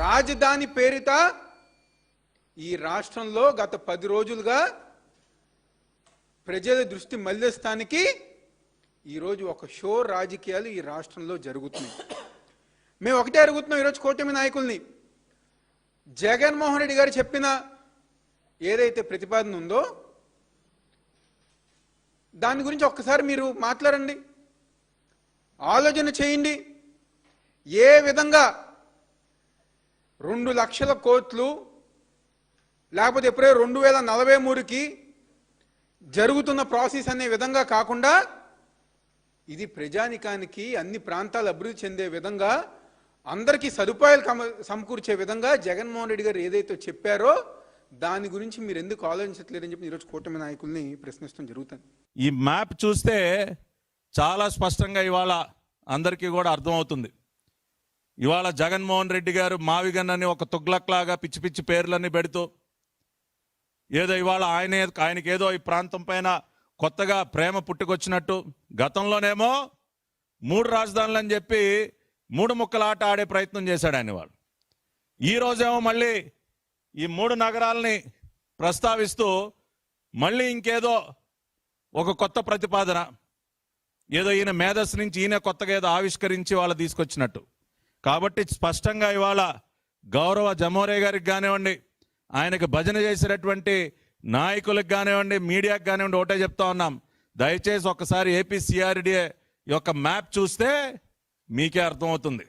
రాజధాని పేరిట ఈ రాష్ట్రంలో గత 10 రోజులుగా ప్రజల దృష్టి మళ్లిస్తానికి ఈరోజు ఒక షో రాజకీయాలు ఈ రాష్ట్రంలో జరుగుతున్నాయి. మేము ఒకటే అడుగుతున్నాం ఈరోజు కూటమి నాయకుల్ని, జగన్మోహన్ రెడ్డి గారు చెప్పిన ఏదైతే ప్రతిపాదన ఉందో దాని గురించి ఒక్కసారి మీరు మాట్లాడండి, ఆలోచన చేయండి. ఏ విధంగా 2 లక్షల కోట్లు లేకపోతే ఎప్పుడే 2043కి జరుగుతున్న ప్రాసెస్ అనే విధంగా కాకుండా ఇది ప్రజానికానికి అన్ని ప్రాంతాలు అభివృద్ధి చెందే విధంగా అందరికీ సదుపాయాలు సమకూర్చే విధంగా జగన్మోహన్ రెడ్డి గారు ఏదైతే చెప్పారో దాని గురించి మీరు ఎందుకు ఆలోచించట్లేదని చెప్పి ఈరోజు కూటమి నాయకుల్ని ప్రశ్నిస్తాం జరుగుతుంది. ఈ మ్యాప్ చూస్తే చాలా స్పష్టంగా ఇవాళ అందరికీ కూడా అర్థమవుతుంది. ఇవాళ జగన్మోహన్ రెడ్డి గారు మావిగన్నని ఒక తుగ్లక్లాగా పిచ్చి పిచ్చి పేర్లన్నీ పెడుతూ ఏదో ఇవాళ ఆయనకి ఏదో ఈ ప్రాంతం పైన కొత్తగా ప్రేమ పుట్టుకొచ్చినట్టు, గతంలోనేమో 3 రాజధానులు అని చెప్పి 3 ముక్కల ఆట ఆడే ప్రయత్నం చేశాడు ఆయన. వాళ్ళు ఈరోజేమో మళ్ళీ ఈ 3 నగరాలని ప్రస్తావిస్తూ మళ్ళీ ఇంకేదో ఒక కొత్త ప్రతిపాదన, ఏదో ఈయన మేధస్సు నుంచి ఈయన కొత్తగా ఏదో ఆవిష్కరించి వాళ్ళు తీసుకొచ్చినట్టు. కాబట్టి స్పష్టంగా ఇవాళ గౌరవ జమోరే గారికి కానివ్వండి, ఆయనకు భజన చేసినటువంటి నాయకులకు కానివ్వండి, మీడియాకి కానివ్వండి, ఒకటే చెప్తా ఉన్నాం, దయచేసి ఒక్కసారి ఏపీ సిఆర్డీఏ యొక్క మ్యాప్ చూస్తే మీకే అర్థమవుతుంది.